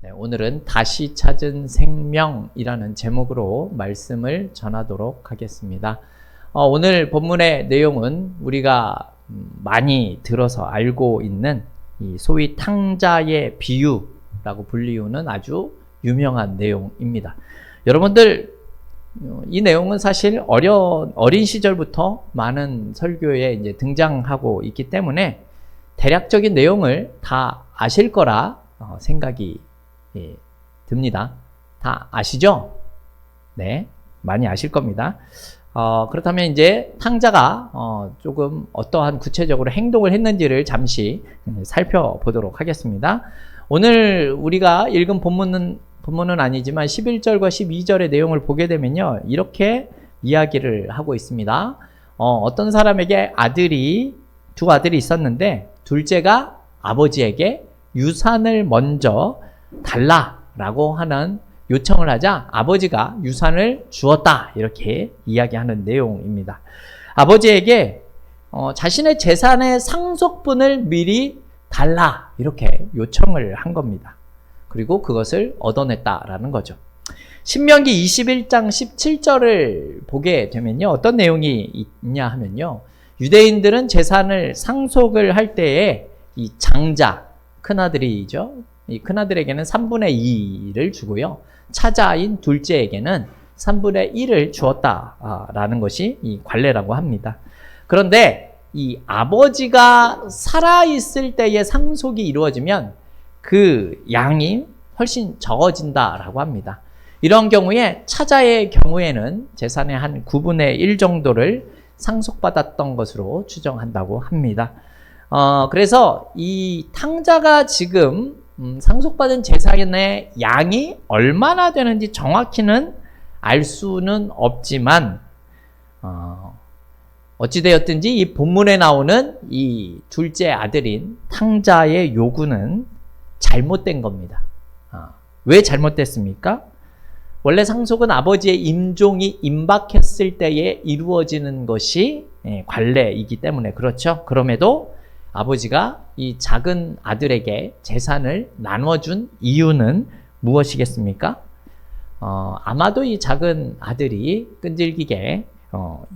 네, 오늘은 다시 찾은 생명이라는 제목으로 말씀을 전하도록 하겠습니다. 오늘 본문의 내용은 우리가 많이 들어서 알고 있는 이 소위 탕자의 비유라고 불리우는 아주 유명한 내용입니다. 여러분들 이 내용은 사실 어린 시절부터 많은 설교에 이제 등장하고 있기 때문에 대략적인 내용을 다 아실 거라 생각이 듭니다. 다 아시죠? 네, 많이 아실 겁니다. 그렇다면 이제 탕자가 조금 어떠한 구체적으로 행동을 했는지를 잠시 살펴보도록 하겠습니다. 오늘 우리가 읽은 본문은 아니지만 11절과 12절의 내용을 보게 되면요, 이렇게 이야기를 하고 있습니다. 어떤 사람에게 두 아들이 있었는데 둘째가 아버지에게 유산을 먼저 달라라고 하는 요청을 하자 아버지가 유산을 주었다, 이렇게 이야기하는 내용입니다. 아버지에게 자신의 재산의 상속분을 미리 달라, 이렇게 요청을 한 겁니다. 그리고 그것을 얻어냈다라는 거죠. 신명기 21장 17절을 보게 되면요, 어떤 내용이 있냐 하면요, 유대인들은 재산을 상속을 할 때에 이 장자, 큰아들이죠, 이 큰아들에게는 3분의 2를 주고요, 차자인 둘째에게는 3분의 1을 주었다라는 것이 이 관례라고 합니다. 그런데 이 아버지가 살아있을 때의 상속이 이루어지면 그 양이 훨씬 적어진다라고 합니다. 이런 경우에 차자의 경우에는 재산의 한 9분의 1 정도를 상속받았던 것으로 추정한다고 합니다. 그래서 이 탕자가 지금 상속받은 재산의 양이 얼마나 되는지 정확히는 알 수는 없지만 어찌되었든지 이 본문에 나오는 이 둘째 아들인 탕자의 요구는 잘못된 겁니다. 왜 잘못됐습니까? 원래 상속은 아버지의 임종이 임박했을 때에 이루어지는 것이 관례이기 때문에 그렇죠. 그럼에도 아버지가 이 작은 아들에게 재산을 나눠준 이유는 무엇이겠습니까? 아마도 이 작은 아들이 끈질기게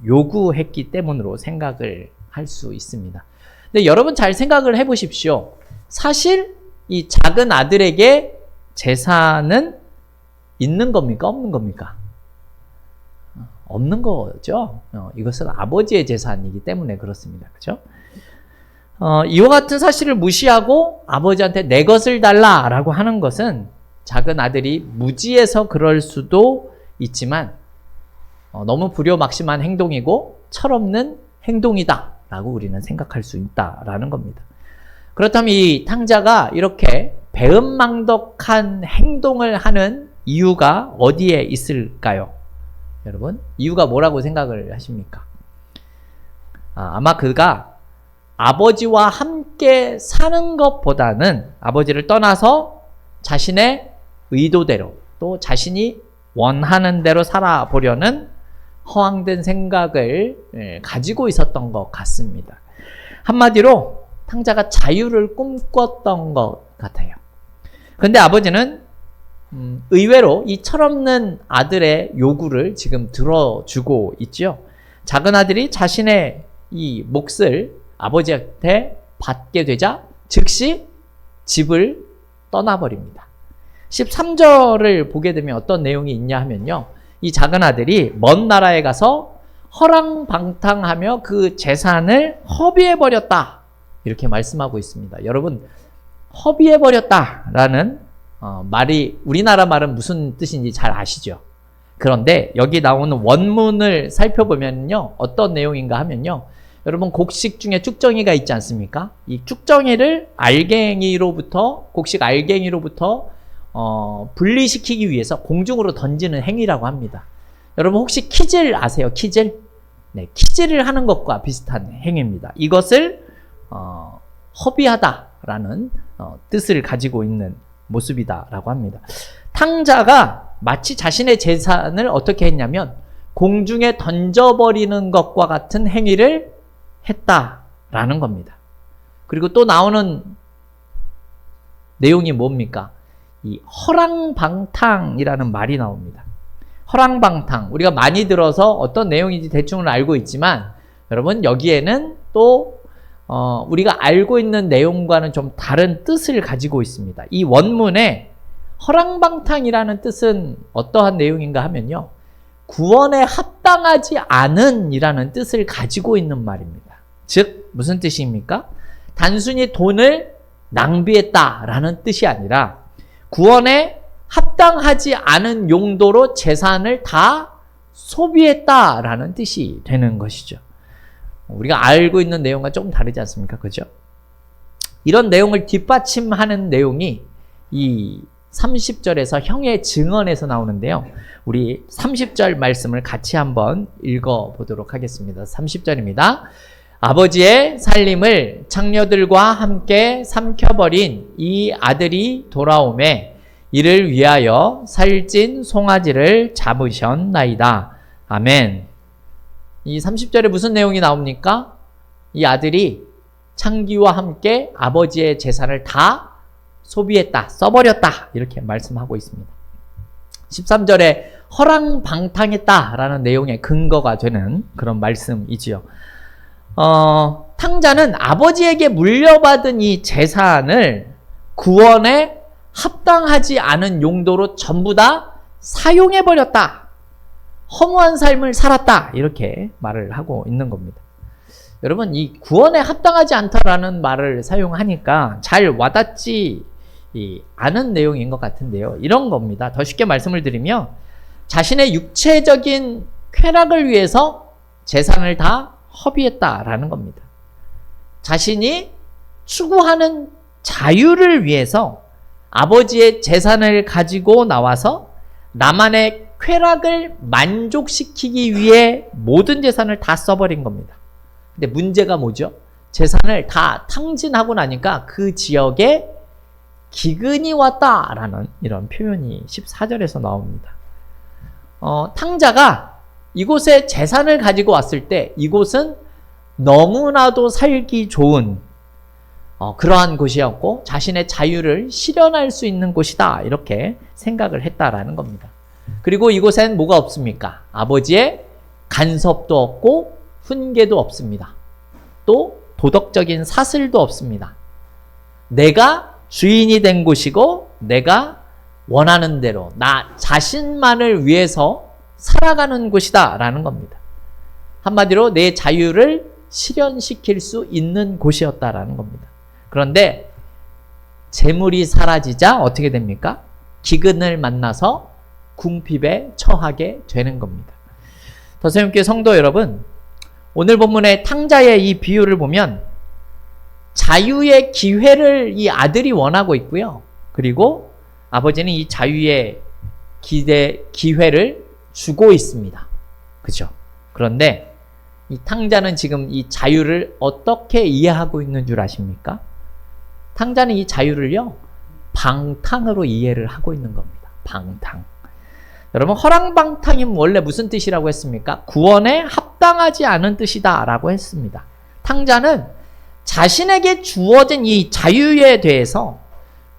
요구했기 때문으로 생각을 할 수 있습니다. 근데 여러분 잘 생각을 해보십시오. 사실 이 작은 아들에게 재산은 있는 겁니까? 없는 겁니까? 없는 거죠. 이것은 아버지의 재산이기 때문에 그렇습니다. 그렇죠? 이와 같은 사실을 무시하고 아버지한테 내 것을 달라라고 하는 것은 작은 아들이 무지해서 그럴 수도 있지만 너무 불효막심한 행동이고 철없는 행동이다라고 우리는 생각할 수 있다라는 겁니다. 그렇다면 이 탕자가 이렇게 배은망덕한 행동을 하는 이유가 어디에 있을까요? 여러분, 이유가 뭐라고 생각을 하십니까? 아마 그가 아버지와 함께 사는 것보다는 아버지를 떠나서 자신의 의도대로 또 자신이 원하는 대로 살아보려는 허황된 생각을 가지고 있었던 것 같습니다. 한마디로 탕자가 자유를 꿈꿨던 것 같아요. 그런데 아버지는 의외로 이 철없는 아들의 요구를 지금 들어주고 있죠. 작은 아들이 자신의 이 몫을 아버지한테 받게 되자 즉시 집을 떠나버립니다. 13절을 보게 되면 어떤 내용이 있냐 하면요, 이 작은 아들이 먼 나라에 가서 허랑방탕하며 그 재산을 허비해버렸다, 이렇게 말씀하고 있습니다. 여러분, 허비해버렸다라는 말이 우리나라 말은 무슨 뜻인지 잘 아시죠? 그런데 여기 나오는 원문을 살펴보면요, 어떤 내용인가 하면요, 여러분 곡식 중에 쭉정이가 있지 않습니까? 이 쭉정이를 곡식 알갱이로부터 분리시키기 위해서 공중으로 던지는 행위라고 합니다. 여러분 혹시 키질 아세요? 키질? 네, 키질을 하는 것과 비슷한 행위입니다. 이것을 허비하다라는 뜻을 가지고 있는 모습이다라고 합니다. 탕자가 마치 자신의 재산을 어떻게 했냐면 공중에 던져버리는 것과 같은 행위를 했다라는 겁니다. 그리고 또 나오는 내용이 뭡니까? 이 허랑방탕이라는 말이 나옵니다. 허랑방탕, 우리가 많이 들어서 어떤 내용인지 대충은 알고 있지만 여러분 여기에는 또 우리가 알고 있는 내용과는 좀 다른 뜻을 가지고 있습니다. 이 원문에 허랑방탕이라는 뜻은 어떠한 내용인가 하면요, 구원에 합당하지 않은 이라는 뜻을 가지고 있는 말입니다. 즉 무슨 뜻입니까? 단순히 돈을 낭비했다라는 뜻이 아니라 구원에 합당하지 않은 용도로 재산을 다 소비했다라는 뜻이 되는 것이죠. 우리가 알고 있는 내용과 조금 다르지 않습니까? 그죠? 이런 내용을 뒷받침하는 내용이 이 30절에서 형의 증언에서 나오는데요. 우리 30절 말씀을 같이 한번 읽어보도록 하겠습니다. 30절입니다. 아버지의 살림을 창녀들과 함께 삼켜버린 이 아들이 돌아오매 이를 위하여 살찐 송아지를 잡으셨나이다. 아멘. 이 30절에 무슨 내용이 나옵니까? 이 아들이 창기와 함께 아버지의 재산을 다 소비했다, 써버렸다, 이렇게 말씀하고 있습니다. 13절에 허랑방탕했다라는 내용의 근거가 되는 그런 말씀이지요. 탕자는 아버지에게 물려받은 이 재산을 구원에 합당하지 않은 용도로 전부 다 사용해버렸다, 허무한 삶을 살았다, 이렇게 말을 하고 있는 겁니다. 여러분, 이 구원에 합당하지 않다라는 말을 사용하니까 잘 와닿지 않은 내용인 것 같은데요. 이런 겁니다. 더 쉽게 말씀을 드리면 자신의 육체적인 쾌락을 위해서 재산을 다 허비했다라는 겁니다. 자신이 추구하는 자유를 위해서 아버지의 재산을 가지고 나와서 나만의 쾌락을 만족시키기 위해 모든 재산을 다 써버린 겁니다. 근데 문제가 뭐죠? 재산을 다 탕진하고 나니까 그 지역에 기근이 왔다라는 이런 표현이 14절에서 나옵니다. 탕자가 이곳에 재산을 가지고 왔을 때 이곳은 너무나도 살기 좋은 그러한 곳이었고 자신의 자유를 실현할 수 있는 곳이다, 이렇게 생각을 했다라는 겁니다. 그리고 이곳엔 뭐가 없습니까? 아버지의 간섭도 없고 훈계도 없습니다. 또 도덕적인 사슬도 없습니다. 내가 주인이 된 곳이고 내가 원하는 대로 나 자신만을 위해서 살아가는 곳이다 라는 겁니다. 한마디로 내 자유를 실현시킬 수 있는 곳이었다라는 겁니다. 그런데 재물이 사라지자 어떻게 됩니까? 기근을 만나서 궁핍에 처하게 되는 겁니다. 더세움교회 성도 여러분, 오늘 본문의 탕자의 이 비유를 보면 자유의 기회를 이 아들이 원하고 있고요. 그리고 아버지는 이 자유의 기회를 주고 있습니다. 그죠? 그런데 이 탕자는 지금 이 자유를 어떻게 이해하고 있는 줄 아십니까? 탕자는 이 자유를요, 방탕으로 이해를 하고 있는 겁니다. 방탕. 여러분, 허랑방탕이 원래 무슨 뜻이라고 했습니까? 구원에 합당하지 않은 뜻이다 라고 했습니다. 탕자는 자신에게 주어진 이 자유에 대해서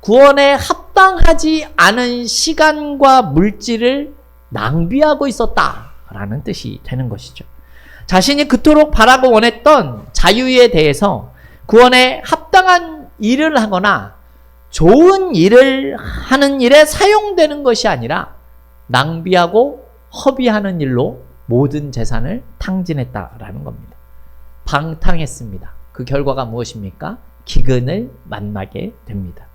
구원에 합당하지 않은 시간과 물질을 낭비하고 있었다라는 뜻이 되는 것이죠. 자신이 그토록 바라고 원했던 자유에 대해서 구원에 합당한 일을 하거나 좋은 일을 하는 일에 사용되는 것이 아니라 낭비하고 허비하는 일로 모든 재산을 탕진했다라는 겁니다. 방탕했습니다. 그 결과가 무엇입니까? 기근을 만나게 됩니다.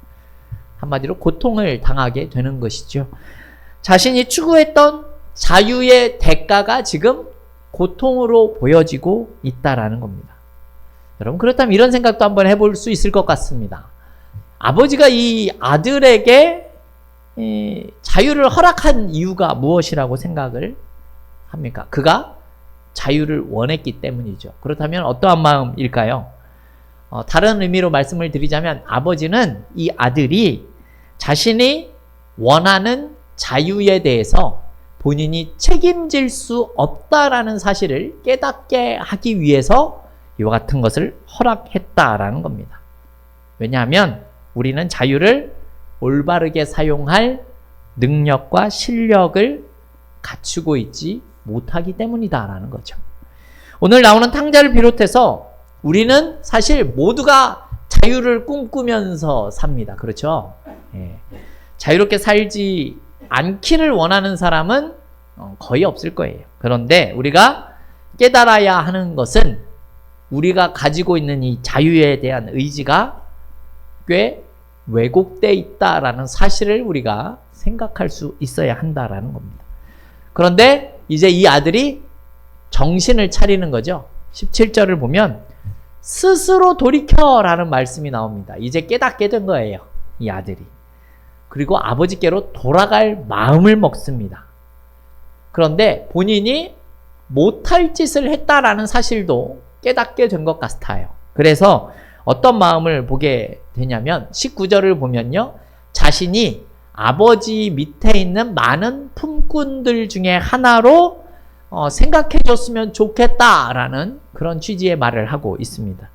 한마디로 고통을 당하게 되는 것이죠. 자신이 추구했던 자유의 대가가 지금 고통으로 보여지고 있다라는 겁니다. 여러분, 그렇다면 이런 생각도 한번 해볼 수 있을 것 같습니다. 아버지가 이 아들에게 자유를 허락한 이유가 무엇이라고 생각을 합니까? 그가 자유를 원했기 때문이죠. 그렇다면 어떠한 마음일까요? 다른 의미로 말씀을 드리자면 아버지는 이 아들이 자신이 원하는 자유에 대해서 본인이 책임질 수 없다라는 사실을 깨닫게 하기 위해서 이와 같은 것을 허락했다라는 겁니다. 왜냐하면 우리는 자유를 올바르게 사용할 능력과 실력을 갖추고 있지 못하기 때문이다라는 거죠. 오늘 나오는 탕자를 비롯해서 우리는 사실 모두가 자유를 꿈꾸면서 삽니다. 그렇죠? 예. 자유롭게 살지 않기를 원하는 사람은 거의 없을 거예요. 그런데 우리가 깨달아야 하는 것은 우리가 가지고 있는 이 자유에 대한 의지가 꽤 왜곡되어 있다라는 사실을 우리가 생각할 수 있어야 한다라는 겁니다. 그런데 이제 이 아들이 정신을 차리는 거죠. 17절을 보면 스스로 돌이켜라는 말씀이 나옵니다. 이제 깨닫게 된 거예요. 이 아들이. 그리고 아버지께로 돌아갈 마음을 먹습니다. 그런데 본인이 못할 짓을 했다라는 사실도 깨닫게 된 것 같아요. 그래서 어떤 마음을 보게 되냐면 19절을 보면요. 자신이 아버지 밑에 있는 많은 품꾼들 중에 하나로 생각해 줬으면 좋겠다라는 그런 취지의 말을 하고 있습니다.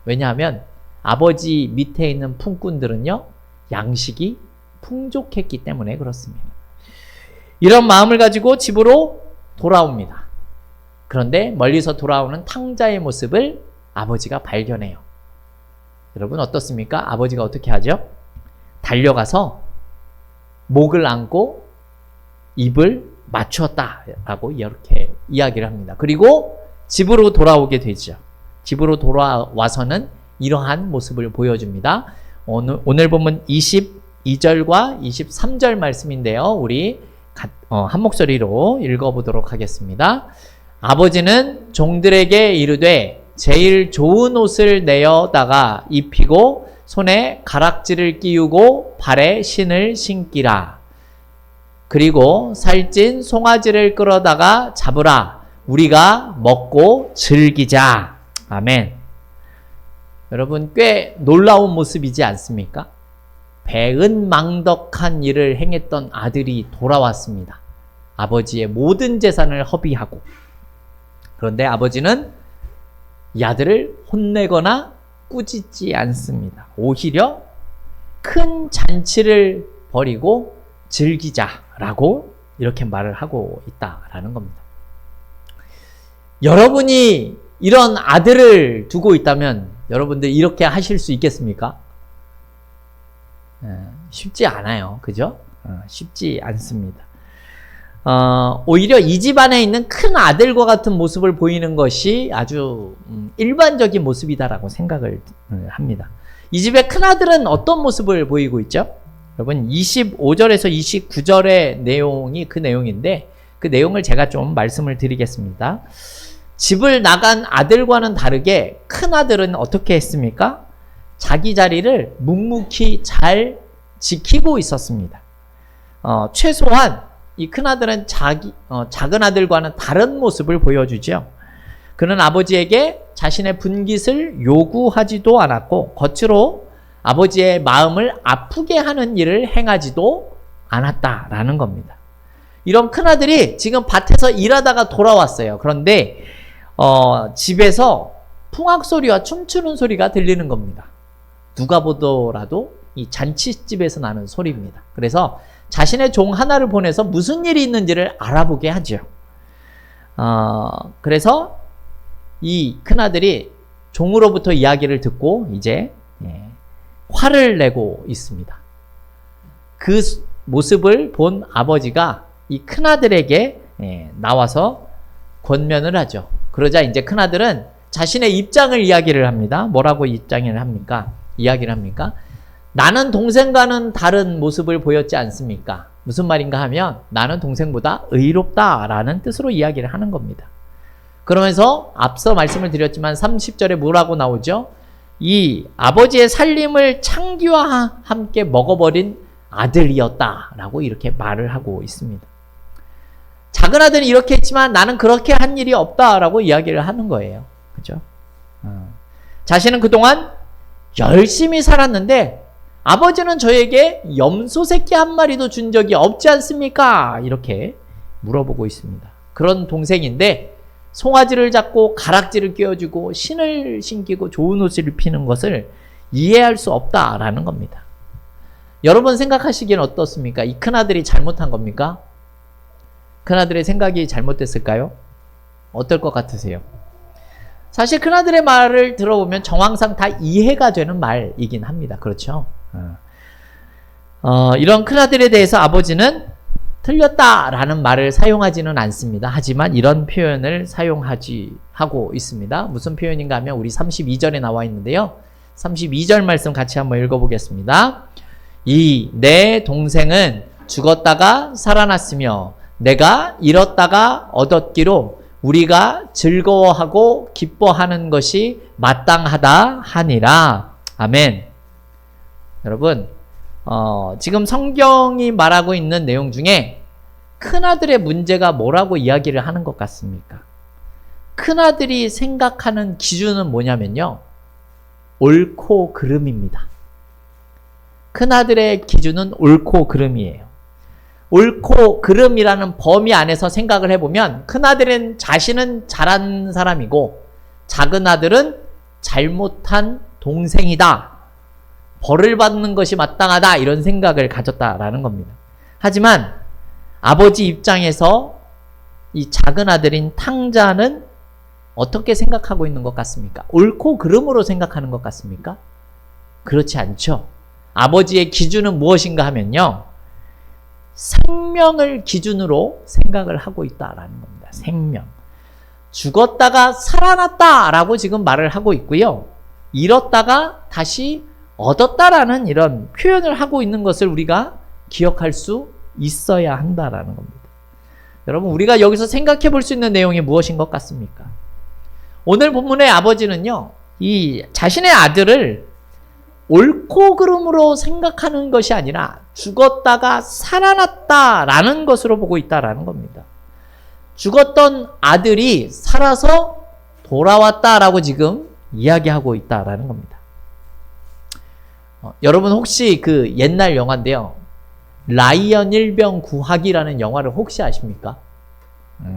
왜냐하면 아버지 밑에 있는 품꾼들은요. 양식이 풍족했기 때문에 그렇습니다. 이런 마음을 가지고 집으로 돌아옵니다. 그런데 멀리서 돌아오는 탕자의 모습을 아버지가 발견해요. 여러분 어떻습니까? 아버지가 어떻게 하죠? 달려가서 목을 안고 입을 맞추었다라고 이렇게 이야기를 합니다. 그리고 집으로 돌아오게 되죠. 집으로 돌아와서는 이러한 모습을 보여줍니다. 오늘 본문 22절과 23절 말씀인데요. 우리 한 목소리로 읽어보도록 하겠습니다. 아버지는 종들에게 이르되 제일 좋은 옷을 내어다가 입히고 손에 가락지를 끼우고 발에 신을 신기라. 그리고 살찐 송아지를 끌어다가 잡으라. 우리가 먹고 즐기자. 아멘. 여러분 꽤 놀라운 모습이지 않습니까? 배은망덕한 일을 행했던 아들이 돌아왔습니다. 아버지의 모든 재산을 허비하고. 그런데 아버지는 이 아들을 혼내거나 꾸짖지 않습니다. 오히려 큰 잔치를 벌이고 즐기자라고 이렇게 말을 하고 있다라는 겁니다. 여러분이 이런 아들을 두고 있다면 여러분들 이렇게 하실 수 있겠습니까? 쉽지 않아요. 그죠? 쉽지 않습니다. 오히려 이 집안에 있는 큰 아들과 같은 모습을 보이는 것이 아주 일반적인 모습이다라고 생각을 합니다. 이 집의 큰 아들은 어떤 모습을 보이고 있죠? 여러분 25절에서 29절의 내용이 그 내용인데 그 내용을 제가 좀 말씀을 드리겠습니다. 집을 나간 아들과는 다르게 큰 아들은 어떻게 했습니까? 자기 자리를 묵묵히 잘 지키고 있었습니다. 최소한 이 큰아들은 작은 아들과는 다른 모습을 보여주죠. 그는 아버지에게 자신의 분깃을 요구하지도 않았고 겉으로 아버지의 마음을 아프게 하는 일을 행하지도 않았다라는 겁니다. 이런 큰아들이 지금 밭에서 일하다가 돌아왔어요. 그런데 집에서 풍악소리와 춤추는 소리가 들리는 겁니다. 누가 보더라도 이 잔치집에서 나는 소리입니다. 그래서 자신의 종 하나를 보내서 무슨 일이 있는지를 알아보게 하죠. 그래서 이 큰아들이 종으로부터 이야기를 듣고 이제 화를 내고 있습니다. 그 모습을 본 아버지가 이 큰아들에게 나와서 권면을 하죠. 그러자 이제 큰아들은 자신의 입장을 이야기를 합니다. 뭐라고 이야기를 합니까? 나는 동생과는 다른 모습을 보였지 않습니까? 무슨 말인가 하면 나는 동생보다 의롭다라는 뜻으로 이야기를 하는 겁니다. 그러면서 앞서 말씀을 드렸지만 30절에 뭐라고 나오죠? 이 아버지의 살림을 창기와 함께 먹어버린 아들이었다라고 이렇게 말을 하고 있습니다. 작은 아들은 이렇게 했지만 나는 그렇게 한 일이 없다라고 이야기를 하는 거예요. 그죠? 자신은 그동안 열심히 살았는데 아버지는 저에게 염소 새끼 한 마리도 준 적이 없지 않습니까? 이렇게 물어보고 있습니다. 그런 동생인데 송아지를 잡고 가락지를 끼워주고 신을 신기고 좋은 옷을 입히는 것을 이해할 수 없다라는 겁니다. 여러분 생각하시기엔 어떻습니까? 이 큰아들이 잘못한 겁니까? 큰아들의 생각이 잘못됐을까요? 어떨 것 같으세요? 사실 큰아들의 말을 들어보면 정황상 다 이해가 되는 말이긴 합니다. 그렇죠? 이런 큰아들에 대해서 아버지는 틀렸다라는 말을 사용하지는 않습니다. 하지만 이런 표현을 하고 있습니다. 무슨 표현인가 하면 우리 32절에 나와 있는데요. 32절 말씀 같이 한번 읽어보겠습니다. 내 동생은 죽었다가 살아났으며 내가 잃었다가 얻었기로 우리가 즐거워하고 기뻐하는 것이 마땅하다 하니라. 아멘. 여러분, 지금 성경이 말하고 있는 내용 중에 큰아들의 문제가 뭐라고 이야기를 하는 것 같습니까? 큰아들이 생각하는 기준은 뭐냐면요. 옳고 그름입니다. 큰아들의 기준은 옳고 그름이에요. 옳고 그름이라는 범위 안에서 생각을 해보면 큰아들은 자신은 잘한 사람이고 작은 아들은 잘못한 동생이다. 벌을 받는 것이 마땅하다. 이런 생각을 가졌다라는 겁니다. 하지만 아버지 입장에서 이 작은 아들인 탕자는 어떻게 생각하고 있는 것 같습니까? 옳고 그름으로 생각하는 것 같습니까? 그렇지 않죠. 아버지의 기준은 무엇인가 하면요. 생명을 기준으로 생각을 하고 있다라는 겁니다. 생명. 죽었다가 살아났다라고 지금 말을 하고 있고요. 잃었다가 다시 얻었다라는 이런 표현을 하고 있는 것을 우리가 기억할 수 있어야 한다라는 겁니다. 여러분, 우리가 여기서 생각해 볼 수 있는 내용이 무엇인 것 같습니까? 오늘 본문의 아버지는요, 이 자신의 아들을 옳고 그름으로 생각하는 것이 아니라 죽었다가 살아났다라는 것으로 보고 있다라는 겁니다. 죽었던 아들이 살아서 돌아왔다라고 지금 이야기하고 있다라는 겁니다. 여러분 혹시 그 옛날 영화인데요. 라이언 일병 구하기라는 영화를 혹시 아십니까?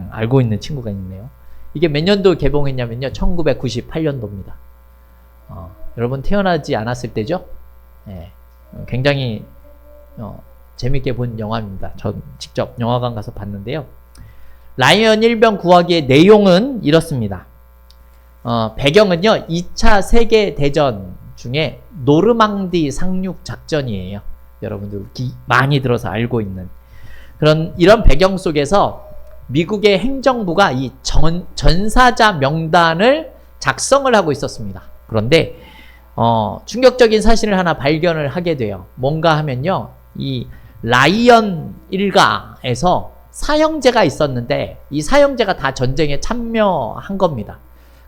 알고 있는 친구가 있네요. 이게 몇 년도 개봉했냐면요. 1998년도입니다. 여러분 태어나지 않았을 때죠? 네, 굉장히 재밌게 본 영화입니다. 전 직접 영화관 가서 봤는데요. 라이언 일병 구하기의 내용은 이렇습니다. 배경은요. 2차 세계대전 중에 노르망디 상륙 작전이에요. 여러분들 많이 들어서 알고 있는 이런 배경 속에서 미국의 행정부가 이 전사자 명단을 작성을 하고 있었습니다. 그런데 충격적인 사실을 하나 발견을 하게 돼요. 뭔가 하면요. 이 라이언 일가에서 사형제가 있었는데 이 사형제가 다 전쟁에 참여한 겁니다.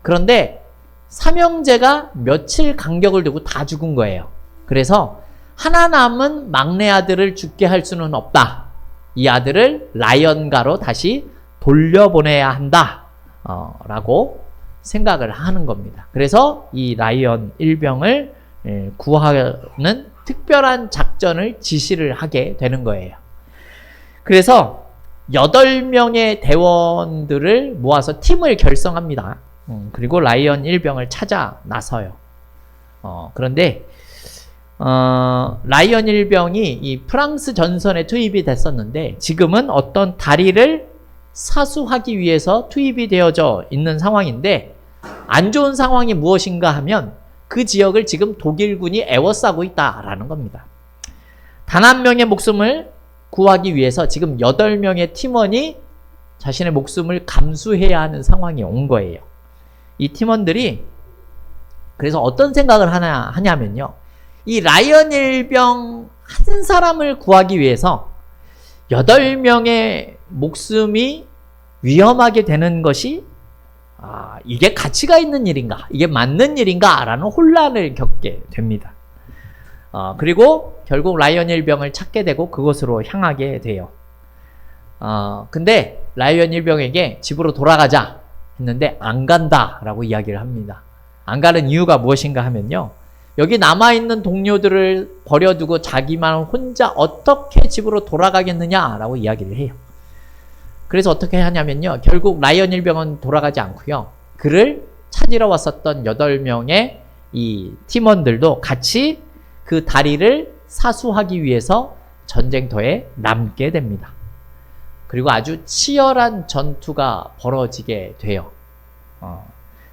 그런데 사형제가 며칠 간격을 두고 다 죽은 거예요. 그래서 하나 남은 막내 아들을 죽게 할 수는 없다. 이 아들을 라이언가로 다시 돌려보내야 한다. 라고 생각을 하는 겁니다. 그래서 이 라이언 일병을 구하는 특별한 작전을 지시를 하게 되는 거예요. 그래서 8명의 대원들을 모아서 팀을 결성합니다. 그리고 라이언 일병을 찾아 나서요. 그런데 라이언 일병이 이 프랑스 전선에 투입이 됐었는데 지금은 어떤 다리를 사수하기 위해서 투입이 되어져 있는 상황인데 안 좋은 상황이 무엇인가 하면 그 지역을 지금 독일군이 에워싸고 있다라는 겁니다. 단 한 명의 목숨을 구하기 위해서 지금 8명의 팀원이 자신의 목숨을 감수해야 하는 상황이 온 거예요. 이 팀원들이 그래서 어떤 생각을 하냐면요. 이 라이언 일병 한 사람을 구하기 위해서 8명의 목숨이 위험하게 되는 것이 이게 가치가 있는 일인가? 이게 맞는 일인가? 라는 혼란을 겪게 됩니다. 그리고 결국 라이언 일병을 찾게 되고 그곳으로 향하게 돼요. 근데 라이언 일병에게 집으로 돌아가자 했는데 안 간다라고 이야기를 합니다. 안 가는 이유가 무엇인가 하면요. 여기 남아있는 동료들을 버려두고 자기만 혼자 어떻게 집으로 돌아가겠느냐라고 이야기를 해요. 그래서 어떻게 하냐면요. 결국 라이언 일병은 돌아가지 않고요. 그를 찾으러 왔었던 8명의 이 팀원들도 같이 그 다리를 사수하기 위해서 전쟁터에 남게 됩니다. 그리고 아주 치열한 전투가 벌어지게 돼요.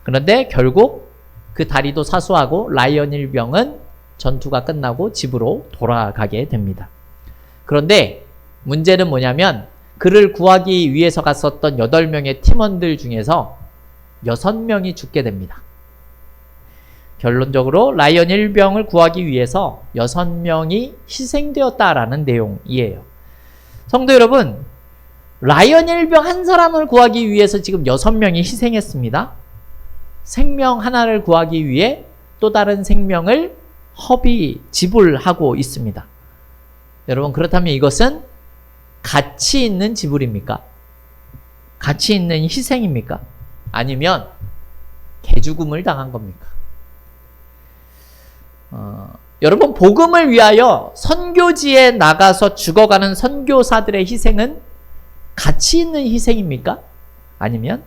그런데 결국 그 다리도 사수하고 라이언 일병은 전투가 끝나고 집으로 돌아가게 됩니다. 그런데 문제는 뭐냐면 그를 구하기 위해서 갔었던 8명의 팀원들 중에서 6명이 죽게 됩니다. 결론적으로 라이언 일병을 구하기 위해서 6명이 희생되었다라는 내용이에요. 성도 여러분, 라이언 일병 한 사람을 구하기 위해서 지금 6명이 희생했습니다. 생명 하나를 구하기 위해 또 다른 생명을 지불하고 있습니다. 여러분, 그렇다면 이것은 가치 있는 지불입니까? 가치 있는 희생입니까? 아니면 개죽음을 당한 겁니까? 여러분, 복음을 위하여 선교지에 나가서 죽어가는 선교사들의 희생은 가치 있는 희생입니까? 아니면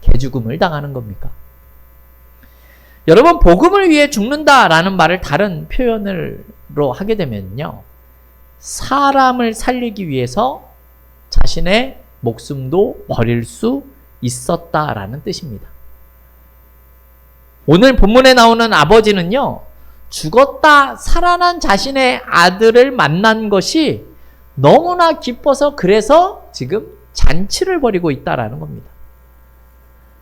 개죽음을 당하는 겁니까? 여러분, 복음을 위해 죽는다라는 말을 다른 표현으로 하게 되면요, 사람을 살리기 위해서 자신의 목숨도 버릴 수 있었다라는 뜻입니다. 오늘 본문에 나오는 아버지는요, 죽었다 살아난 자신의 아들을 만난 것이 너무나 기뻐서 그래서 지금 잔치를 벌이고 있다라는 겁니다.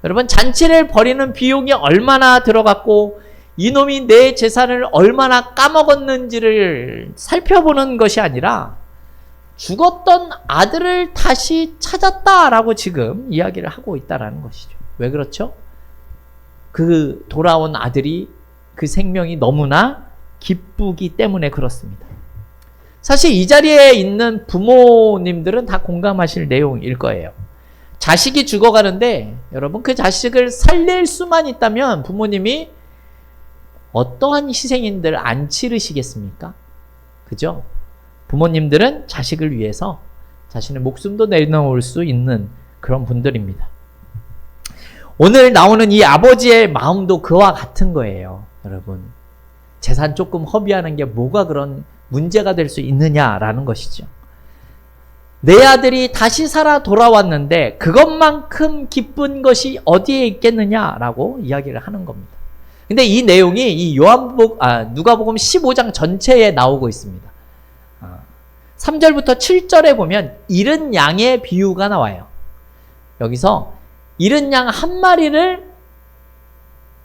여러분, 잔치를 벌이는 비용이 얼마나 들어갔고 이놈이 내 재산을 얼마나 까먹었는지를 살펴보는 것이 아니라 죽었던 아들을 다시 찾았다라고 지금 이야기를 하고 있다라는 것이죠. 왜 그렇죠? 그 돌아온 아들이 그 생명이 너무나 기쁘기 때문에 그렇습니다. 사실 이 자리에 있는 부모님들은 다 공감하실 내용일 거예요. 자식이 죽어가는데 여러분, 그 자식을 살릴 수만 있다면 부모님이 어떠한 희생인들 안 치르시겠습니까? 그죠? 부모님들은 자식을 위해서 자신의 목숨도 내놓을 수 있는 그런 분들입니다. 오늘 나오는 이 아버지의 마음도 그와 같은 거예요. 여러분, 재산 조금 허비하는 게 뭐가 그런 문제가 될 수 있느냐라는 것이죠. 내 아들이 다시 살아 돌아왔는데 그것만큼 기쁜 것이 어디에 있겠느냐라고 이야기를 하는 겁니다. 근데 이 내용이 이 누가복음 15장 전체에 나오고 있습니다. 3절부터 7절에 보면 잃은 양의 비유가 나와요. 여기서 잃은 양 한 마리를,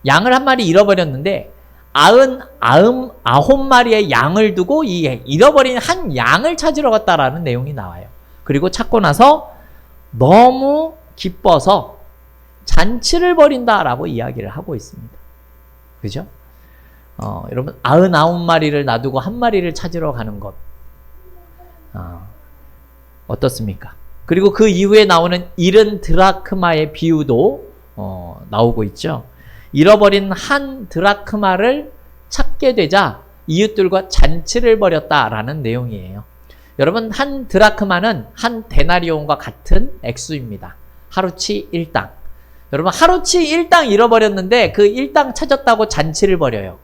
양을 한 마리 잃어버렸는데 99마리의 양을 두고 이 잃어버린 한 양을 찾으러 갔다라는 내용이 나와요. 그리고 찾고 나서 너무 기뻐서 잔치를 벌인다라고 이야기를 하고 있습니다. 그죠? 여러분, 99마리를 놔두고 한 마리를 찾으러 가는 것, 어떻습니까? 그리고 그 이후에 나오는 잃은 드라크마의 비유도 나오고 있죠. 잃어버린 한 드라크마를 찾게 되자 이웃들과 잔치를 벌였다라는 내용이에요. 여러분, 한 드라크마는 한 데나리온과 같은 액수입니다. 하루치 1당. 여러분, 하루치 1당 잃어버렸는데 그 1당 찾았다고 잔치를 벌여요.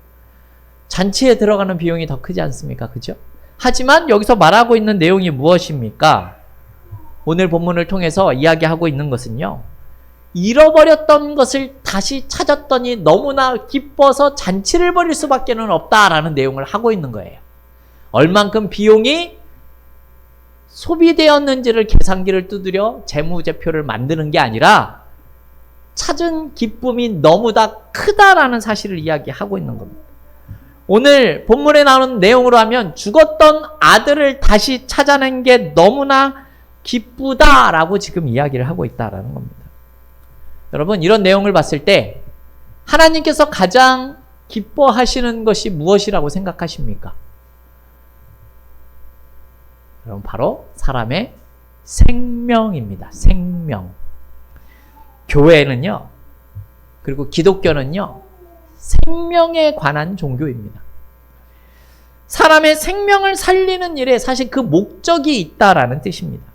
잔치에 들어가는 비용이 더 크지 않습니까? 그죠? 하지만 여기서 말하고 있는 내용이 무엇입니까? 오늘 본문을 통해서 이야기하고 있는 것은요, 잃어버렸던 것을 다시 찾았더니 너무나 기뻐서 잔치를 벌일 수밖에 없다라는 내용을 하고 있는 거예요. 얼만큼 비용이 소비되었는지를 계산기를 두드려 재무제표를 만드는 게 아니라 찾은 기쁨이 너무나 크다라는 사실을 이야기하고 있는 겁니다. 오늘 본문에 나오는 내용으로 하면 죽었던 아들을 다시 찾아낸 게 너무나 기쁘다라고 지금 이야기를 하고 있다라는 겁니다. 여러분, 이런 내용을 봤을 때 하나님께서 가장 기뻐하시는 것이 무엇이라고 생각하십니까? 여러분, 바로 사람의 생명입니다. 생명. 교회는요, 그리고 기독교는요, 생명에 관한 종교입니다. 사람의 생명을 살리는 일에 사실 그 목적이 있다라는 뜻입니다.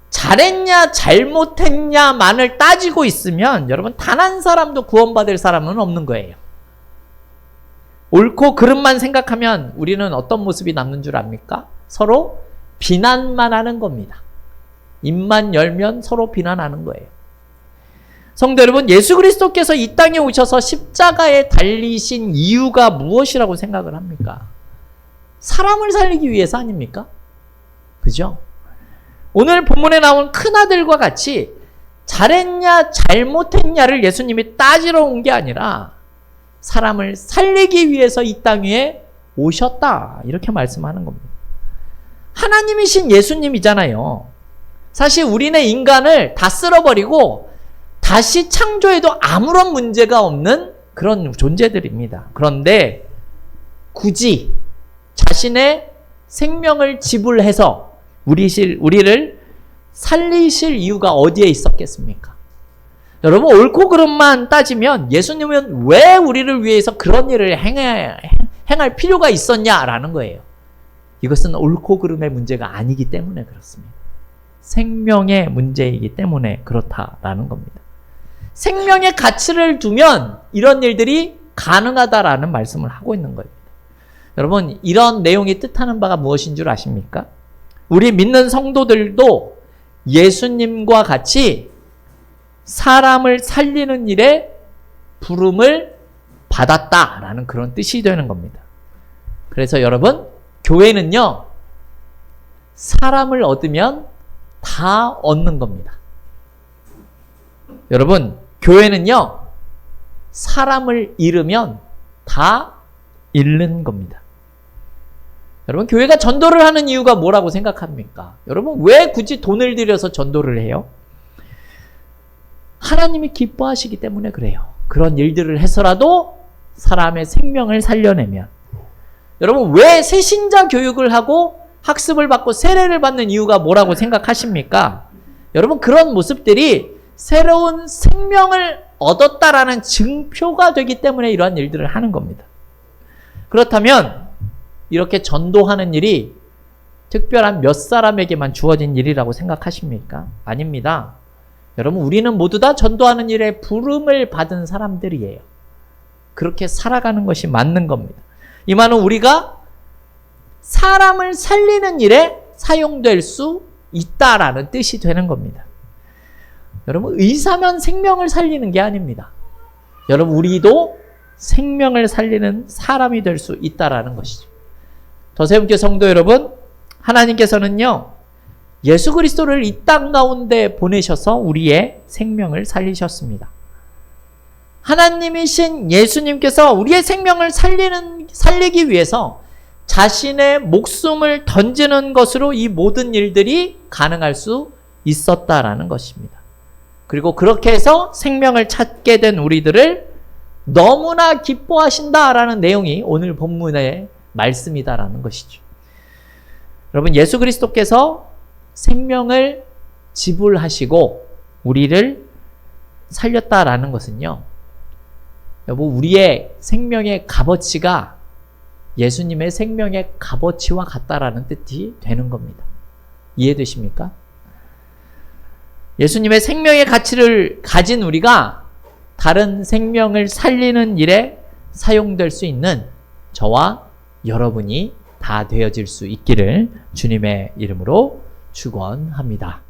잘했냐 잘못했냐만을 따지고 있으면 여러분, 단 한 사람도 구원받을 사람은 없는 거예요. 옳고 그름만 생각하면 우리는 어떤 모습이 남는 줄 압니까? 서로 비난만 하는 겁니다. 입만 열면 서로 비난하는 거예요. 성도 여러분, 예수 그리스도께서 이 땅에 오셔서 십자가에 달리신 이유가 무엇이라고 생각을 합니까? 사람을 살리기 위해서 아닙니까? 그죠? 오늘 본문에 나온 큰아들과 같이 잘했냐 잘못했냐를 예수님이 따지러 온 게 아니라 사람을 살리기 위해서 이 땅 위에 오셨다, 이렇게 말씀하는 겁니다. 하나님이신 예수님이잖아요. 사실 우리네 인간을 다 쓸어버리고 다시 창조해도 아무런 문제가 없는 그런 존재들입니다. 그런데 굳이 자신의 생명을 지불해서 우리를 살리실 이유가 어디에 있었겠습니까? 여러분, 옳고 그름만 따지면 예수님은 왜 우리를 위해서 그런 일을 행할 필요가 있었냐라는 거예요. 이것은 옳고 그름의 문제가 아니기 때문에 그렇습니다. 생명의 문제이기 때문에 그렇다라는 겁니다. 생명의 가치를 두면 이런 일들이 가능하다라는 말씀을 하고 있는 거예요. 여러분, 이런 내용이 뜻하는 바가 무엇인 줄 아십니까? 우리 믿는 성도들도 예수님과 같이 사람을 살리는 일에 부름을 받았다라는 그런 뜻이 되는 겁니다. 그래서 여러분, 교회는요, 사람을 얻으면 다 얻는 겁니다. 여러분, 교회는요, 사람을 잃으면 다 잃는 겁니다. 여러분, 교회가 전도를 하는 이유가 뭐라고 생각합니까? 여러분, 왜 굳이 돈을 들여서 전도를 해요? 하나님이 기뻐하시기 때문에 그래요. 그런 일들을 해서라도 사람의 생명을 살려내면. 여러분, 왜 새신자 교육을 하고 학습을 받고 세례를 받는 이유가 뭐라고 생각하십니까? 여러분, 그런 모습들이 새로운 생명을 얻었다라는 증표가 되기 때문에 이러한 일들을 하는 겁니다. 그렇다면 이렇게 전도하는 일이 특별한 몇 사람에게만 주어진 일이라고 생각하십니까? 아닙니다. 여러분, 우리는 모두 다 전도하는 일에 부름을 받은 사람들이에요. 그렇게 살아가는 것이 맞는 겁니다. 이 말은 우리가 사람을 살리는 일에 사용될 수 있다라는 뜻이 되는 겁니다. 여러분, 의사면 생명을 살리는 게 아닙니다. 여러분, 우리도 생명을 살리는 사람이 될 수 있다라는 것이죠. 더세움교 성도 여러분, 하나님께서는요, 예수 그리스도를 이 땅 가운데 보내셔서 우리의 생명을 살리셨습니다. 하나님이신 예수님께서 우리의 생명을 살리기 위해서 자신의 목숨을 던지는 것으로 이 모든 일들이 가능할 수 있었다라는 것입니다. 그리고 그렇게 해서 생명을 찾게 된 우리들을 너무나 기뻐하신다라는 내용이 오늘 본문의 말씀이다라는 것이죠. 여러분, 예수 그리스도께서 생명을 지불하시고 우리를 살렸다라는 것은요, 여러분, 우리의 생명의 값어치가 예수님의 생명의 값어치와 같다라는 뜻이 되는 겁니다. 이해되십니까? 예수님의 생명의 가치를 가진 우리가 다른 생명을 살리는 일에 사용될 수 있는 저와 여러분이 다 되어질 수 있기를 주님의 이름으로 축원합니다.